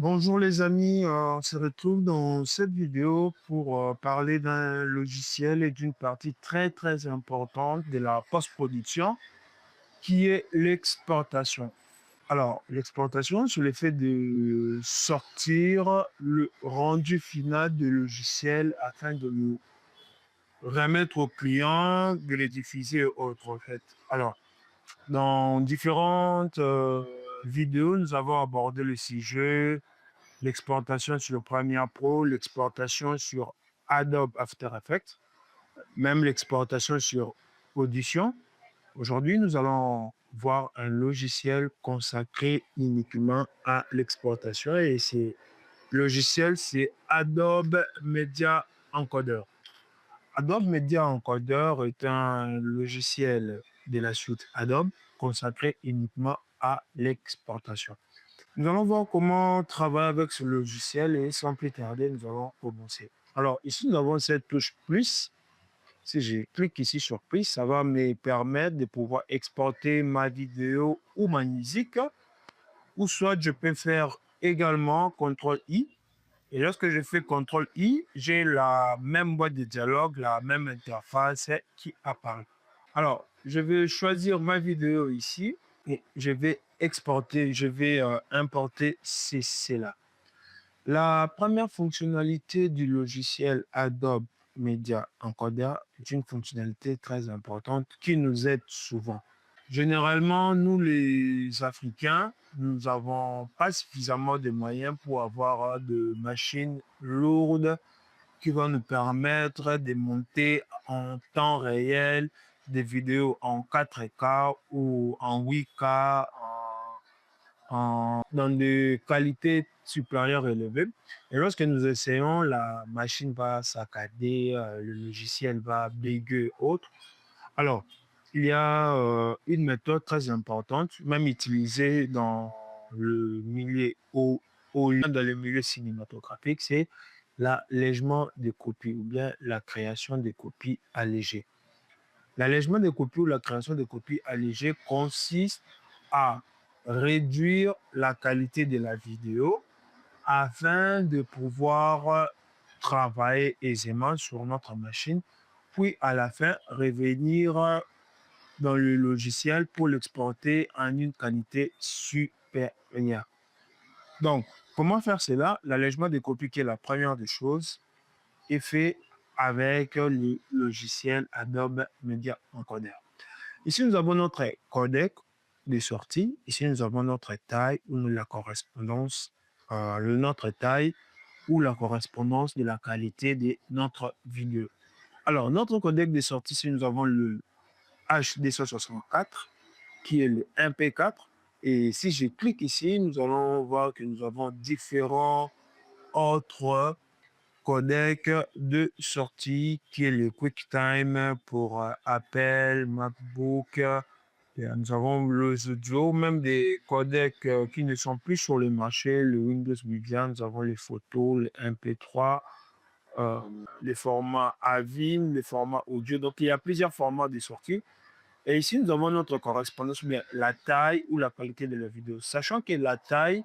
Bonjour les amis, on se retrouve dans cette vidéo pour parler d'un logiciel et d'une partie très très importante de la post-production qui est l'exportation. Alors, l'exportation, c'est le fait de sortir le rendu final du logiciel afin de le remettre au client, de les diffuser et autres en fait. Alors, dans différentes vidéos, nous avons abordé le sujet l'exportation sur Premiere Pro, l'exportation sur Adobe After Effects, même l'exportation sur Audition. Aujourd'hui, nous allons voir un logiciel consacré uniquement à l'exportation et ce logiciel, c'est Adobe Media Encoder. Adobe Media Encoder est un logiciel de la suite Adobe consacré uniquement à l'exportation. Nous allons voir comment travailler avec ce logiciel et sans plus tarder, nous allons commencer. Alors ici, nous avons cette touche plus. Si je clique ici sur plus, ça va me permettre de pouvoir exporter ma vidéo ou ma musique. Ou soit je peux faire également CTRL-I. Et lorsque je fais CTRL-I, j'ai la même boîte de dialogue, la même interface qui apparaît. Alors, je vais choisir ma vidéo ici et je vais exporter, je vais importer celle-là. La première fonctionnalité du logiciel Adobe Media Encoder est une fonctionnalité très importante qui nous aide souvent. Généralement, nous les Africains, nous n'avons pas suffisamment de moyens pour avoir de machines lourdes qui vont nous permettre de monter en temps réel des vidéos en 4K ou en 8K, dans des qualités supérieures élevées. Et lorsque nous essayons, la machine va saccader, le logiciel va bugger autre. Alors, il y a une méthode très importante, même utilisée dans le milieu dans le milieu cinématographique, c'est l'allègement des copies ou bien la création des copies allégées. L'allègement des copies ou la création de copies allégées consiste à réduire la qualité de la vidéo afin de pouvoir travailler aisément sur notre machine, puis à la fin revenir dans le logiciel pour l'exporter en une qualité supérieure. Donc, comment faire cela? L'allègement des copies, qui est la première des choses, est fait avec le logiciel Adobe Media Encoder. Ici, nous avons notre codec de sortie. Ici, nous avons notre taille ou la correspondance, notre taille ou la correspondance de la qualité de notre vidéo. Alors, notre codec de sortie, si nous avons le HD164, qui est le MP4. Et si je clique ici, nous allons voir que nous avons différents autres codec de sortie qui est le QuickTime pour Apple, MacBook. Nous avons le audio, même des codecs qui ne sont plus sur le marché, le Windows Media, nous avons les photos, les MP3, les formats AVIM, les formats audio. Donc, il y a plusieurs formats de sortie. Et ici, nous avons notre correspondance, bien la taille ou la qualité de la vidéo. Sachant que la taille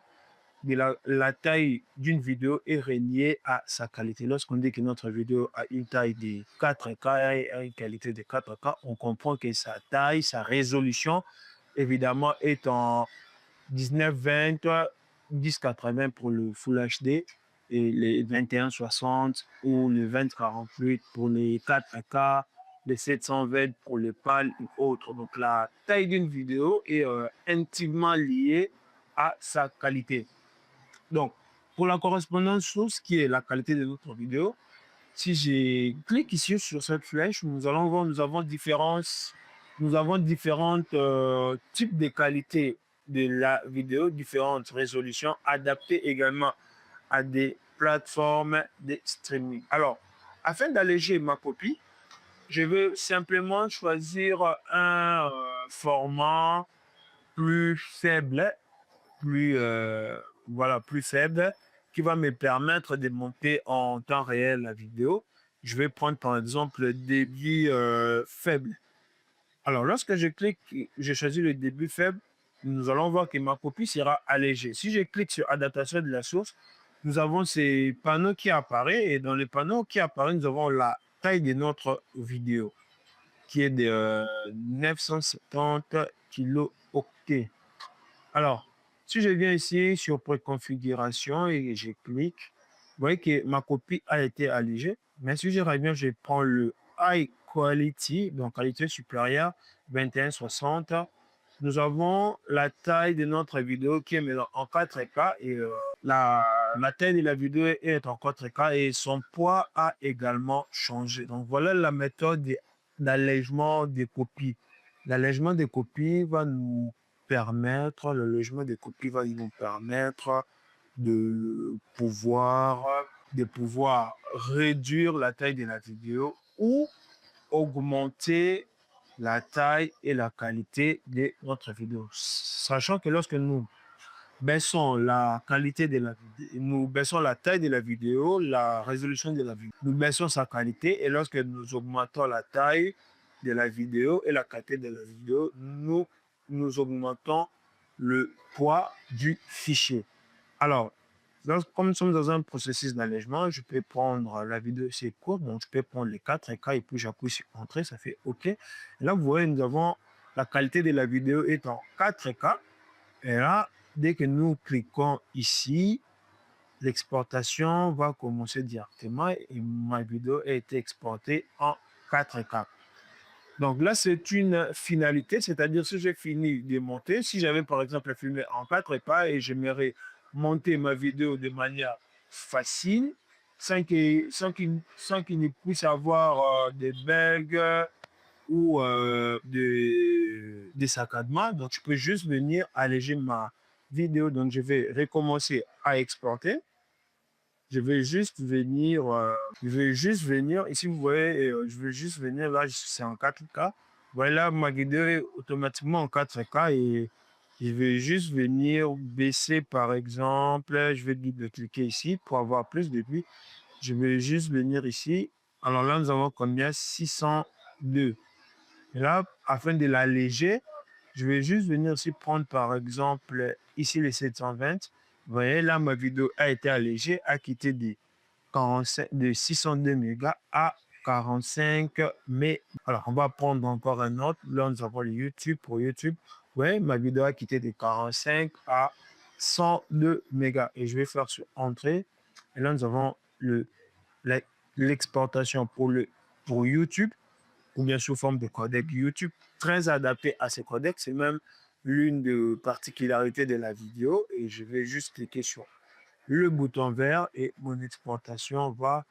la taille d'une vidéo est reliée à sa qualité. Lorsqu'on dit que notre vidéo a une taille de 4K et une qualité de 4K, on comprend que sa taille, sa résolution, évidemment, est en 1920, 1080 pour le Full HD et les 2160 ou le 2048 pour les 4K, les 720 pour les PAL et autres. Donc, la taille d'une vidéo est intimement liée à sa qualité. Donc, pour la correspondance source, qui est la qualité de notre vidéo, si je clique ici sur cette flèche, nous allons voir, nous avons différentes types de qualité de la vidéo, différentes résolutions adaptées également à des plateformes de streaming. Alors, afin d'alléger ma copie, je vais simplement choisir un format plus faible, plus, voilà, plus faible, qui va me permettre de monter en temps réel la vidéo. Je vais prendre par exemple le débit faible. Alors, lorsque je clique, je choisis le débit faible, nous allons voir que ma copie sera allégée. Si je clique sur adaptation de la source, nous avons ces panneaux qui apparaissent et dans les panneaux qui apparaissent, nous avons la taille de notre vidéo qui est de 970 kilo-octets. Alors, si je viens ici sur préconfiguration et je clique, vous voyez que ma copie a été allégée. Mais si je reviens, je prends le High Quality, donc qualité supérieure, 2160. Nous avons la taille de notre vidéo qui est maintenant en 4K et la taille de la vidéo est en 4K et son poids a également changé. Donc voilà la méthode d'allègement des copies. L'allègement des copies va nous permettre, le logement des copies va nous permettre de pouvoir, de pouvoir réduire la taille de la vidéo ou augmenter la taille et la qualité de notre vidéo. Sachant que lorsque nous baissons la qualité de la vidéo, nous baissons la taille de la vidéo, la résolution de la vidéo, nous baissons sa qualité et lorsque nous augmentons la taille de la vidéo et la qualité de la vidéo, nous augmentons le poids du fichier. Alors, comme nous sommes dans un processus d'allègement, je peux prendre la vidéo, c'est court, donc je peux prendre les 4K et puis j'appuie sur Entrée, ça fait OK. Et là, vous voyez, nous avons la qualité de la vidéo est en 4K. Et là, dès que nous cliquons ici, l'exportation va commencer directement et ma vidéo a été exportée en 4K. Donc là, c'est une finalité, c'est-à-dire si j'ai fini de monter, si j'avais par exemple filmé en 4K et j'aimerais monter ma vidéo de manière facile, sans qu'il ne puisse avoir des bugs ou des saccadements. Donc, je peux juste venir alléger ma vidéo. Donc, je vais recommencer à exporter. Je vais juste venir, ici vous voyez, je vais juste venir, là c'est en 4K. Voilà, ma vidéo est automatiquement en 4K et je vais juste venir baisser par exemple, je vais double-cliquer ici pour avoir plus de vues. Je vais juste venir ici. Alors là, nous avons combien? 602. Et là, afin de l'alléger, je vais juste venir ici prendre par exemple ici les 720. Vous voyez, là, ma vidéo a été allégée, a quitté de 602 mégas à 45 mégas. Alors, on va prendre encore un autre. Là, nous avons le YouTube pour YouTube. Oui, ma vidéo a quitté de 45 à 102 mégas. Et je vais faire sur Entrée. Et là, nous avons l'exportation pour YouTube ou bien sous forme de codec YouTube, très adapté à ces codecs. C'est même l'une des particularités de la vidéo. Et je vais juste cliquer sur le bouton vert et mon exportation va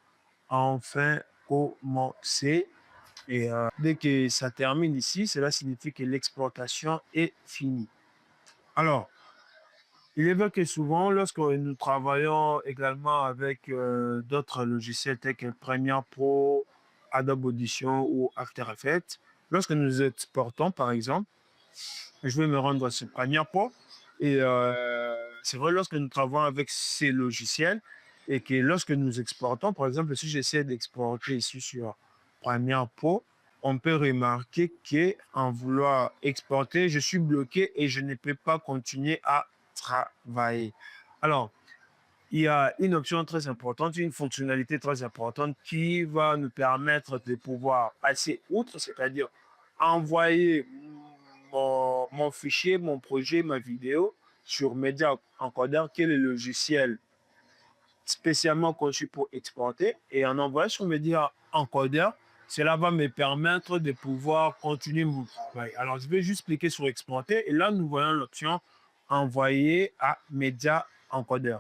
enfin commencer. Et dès que ça termine ici, cela signifie que l'exportation est finie. Alors, il est vrai que souvent, lorsque nous travaillons également avec d'autres logiciels tels que Premiere Pro, Adobe Audition ou After Effects, lorsque nous exportons, par exemple, je vais me rendre sur Premiere Pro et c'est vrai, lorsque nous travaillons avec ces logiciels et que lorsque nous exportons, par exemple, si j'essaie d'exporter ici sur Premiere Pro, on peut remarquer qu'en vouloir exporter, je suis bloqué et je ne peux pas continuer à travailler. Alors, il y a une option très importante, une fonctionnalité très importante qui va nous permettre de pouvoir passer outre, c'est-à-dire envoyer mon fichier, mon projet, ma vidéo sur Media Encoder, qui est le logiciel spécialement conçu pour exporter. Et en envoyant sur Media Encoder, cela va me permettre de pouvoir continuer mon travail. Alors, je vais juste cliquer sur exporter et là, nous voyons l'option envoyer à Media Encoder.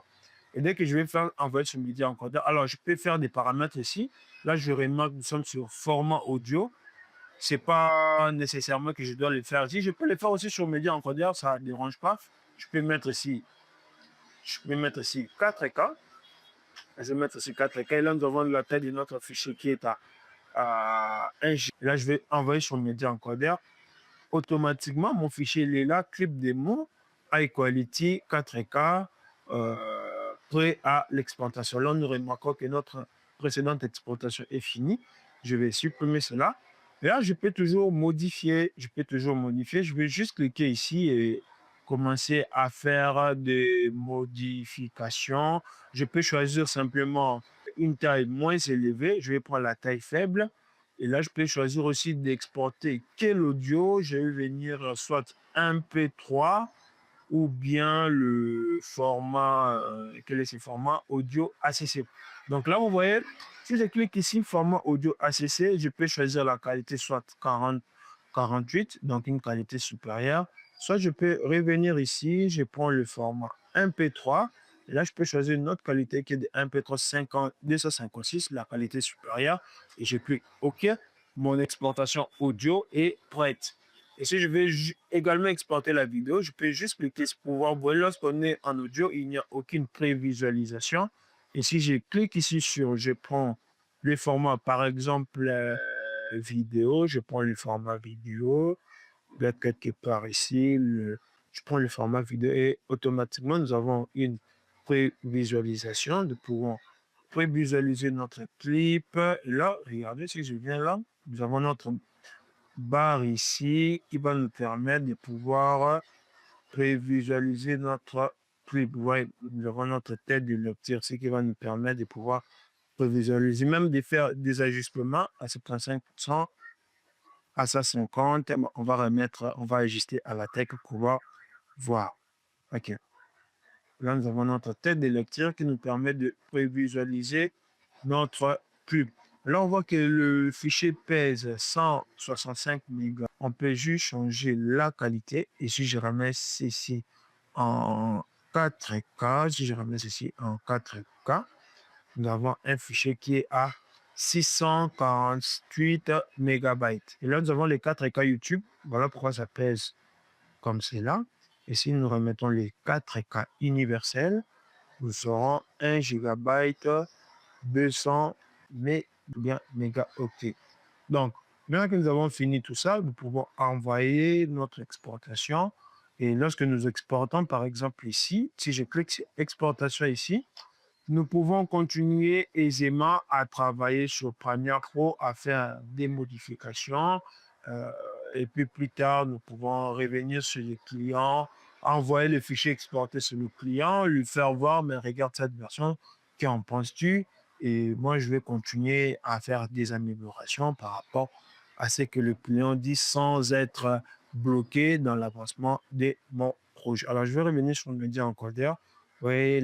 Et dès que je vais faire envoyer sur Media Encoder, alors je peux faire des paramètres ici. Là, je remarque que nous sommes sur format audio. C'est pas nécessairement que je dois le faire ici. Je peux le faire aussi sur Media Encoder, ça ne dérange pas. Je peux mettre ici 4K. Je vais mettre ici 4K. Et là, nous avons la taille de notre fichier qui est à 1 G. Là, je vais envoyer sur Media Encoder. Automatiquement, mon fichier il est là, clip démo, high quality, 4K, prêt à l'exportation. Là, nous remarquons que notre précédente exportation est finie. Je vais supprimer cela. Et là, je peux toujours modifier. Je vais juste cliquer ici et commencer à faire des modifications. Je peux choisir simplement une taille moins élevée. Je vais prendre la taille faible. Et là, je peux choisir aussi d'exporter quel audio. Je vais venir soit MP3 ou bien le format, quel est ce format audio ACC. Donc là, vous voyez, si je clique ici, format audio ACC, je peux choisir la qualité soit 40, 48, donc une qualité supérieure. Soit je peux revenir ici, je prends le format MP3. Et là, je peux choisir une autre qualité qui est de MP3 50, 256, la qualité supérieure. Et je clique OK. Mon exportation audio est prête. Et si je veux également exporter la vidéo, je peux juste cliquer sur pouvoir voir. Lorsqu'on est en audio, il n'y a aucune prévisualisation. Et si je clique ici sur, je prends le format, par exemple, vidéo, je prends le format vidéo, là, quelque part ici, je prends le format vidéo et automatiquement, nous avons une prévisualisation. Nous pouvons prévisualiser notre clip. Là, regardez, si je viens là, nous avons notre barre ici qui va nous permettre de pouvoir prévisualiser notre clip. Ouais, nous avons notre tête de lecture, ce qui va nous permettre de pouvoir prévisualiser, même de faire des ajustements à 75%, à 150. On va remettre, on va ajuster à la tête pour pouvoir voir. OK. Là, nous avons notre tête de lecture qui nous permet de prévisualiser notre pub. Là, on voit que le fichier pèse 165 mégas. On peut juste changer la qualité. Et si je remets ceci en 4K, si je remets ceci en 4K, nous avons un fichier qui est à 648 mégabytes. Et là, nous avons les 4K YouTube. Voilà pourquoi ça pèse comme cela. Et si nous remettons les 4K universels, nous aurons 1 gigabyte 200 mégaoctets. Donc, maintenant que nous avons fini tout ça, nous pouvons envoyer notre exportation. Et lorsque nous exportons, par exemple ici, si je clique sur exportation ici, nous pouvons continuer aisément à travailler sur Premiere Pro, à faire des modifications. euh, et puis plus tard, nous pouvons revenir sur le client, envoyer le fichier exporté sur le client, lui faire voir, mais regarde cette version, qu'en penses-tu? Et moi, je vais continuer à faire des améliorations par rapport à ce que le client dit sans être bloqué dans l'avancement de mon projet. Alors, je vais revenir sur le média encodeur. Vous voyez,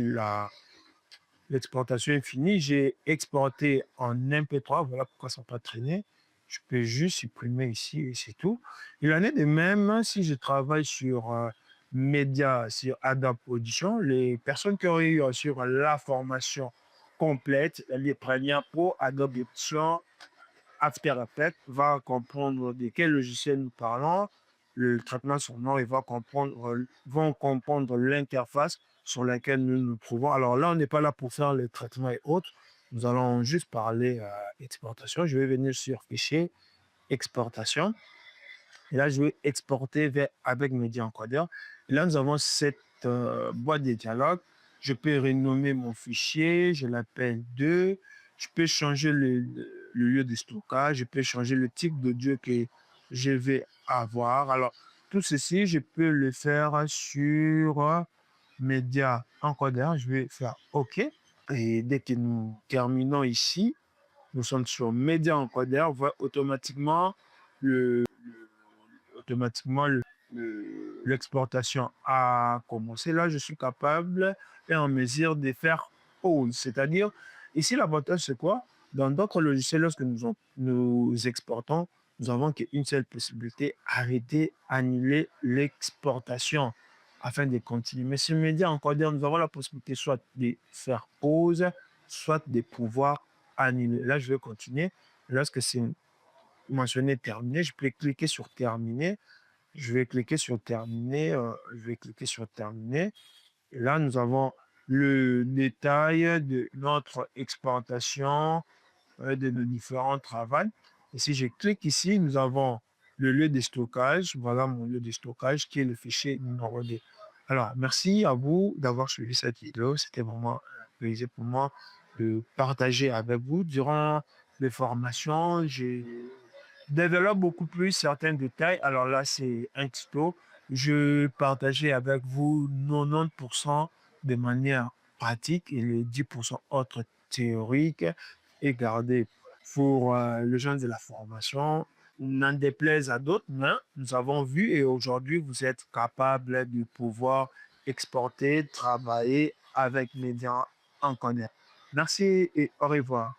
l'exportation est finie. J'ai exporté en MP3. Voilà pourquoi ça n'a pas traîné. Je peux juste supprimer ici et c'est tout. Il en est de même si je travaille sur Média, sur Adobe Audition. Les personnes qui ont eu sur la formation complète, les premières pour Adobe Audition, After Effects, va comprendre de quel logiciel nous parlons, le traitement sonore, et vont comprendre l'interface sur laquelle nous nous trouvons. Alors là, on n'est pas là pour faire le traitement et autres. Nous allons juste parler exportation. Je vais venir sur fichier, exportation. Et là, je vais exporter avec Media Encoder. Et là, nous avons cette boîte de dialogue. Je peux renommer mon fichier. Je l'appelle 2. Je peux changer le lieu de stockage. Je peux changer le type d'audio que je vais avoir. Alors, tout ceci, je peux le faire sur Media Encoder. Je vais faire OK. Et dès que nous terminons ici, nous sommes sur Media Encoder. On voit le, automatiquement l'exportation a commencé. Là, je suis capable et en mesure de faire pause. C'est-à-dire, ici, l'avantage, c'est quoi? Dans d'autres logiciels, lorsque nous exportons, nous avons qu'une seule possibilité, arrêter, annuler l'exportation afin de continuer. Mais sur Media Encoder, nous avons la possibilité soit de faire pause, soit de pouvoir annuler. Là, je vais continuer. Lorsque c'est mentionné terminé, je peux cliquer sur terminer. Je vais cliquer sur terminer. Je vais cliquer sur terminer. Et là, nous avons le détail de notre exportation, de nos différents travaux. Et si je clique ici, nous avons le lieu de stockage. Voilà mon lieu de stockage qui est le fichier numéro 2. Alors, merci à vous d'avoir suivi cette vidéo. C'était vraiment un plaisir pour moi de partager avec vous. Durant les formations, j'ai développe beaucoup plus certains détails. Alors là, c'est un tuto. Je partageais avec vous 90% de manière pratique et les 10% autres théoriques et gardés pour le genre de la formation. N'en déplaise à d'autres, mais nous avons vu et aujourd'hui, vous êtes capable de pouvoir exporter, travailler avec les médias en connaît. Merci et au revoir.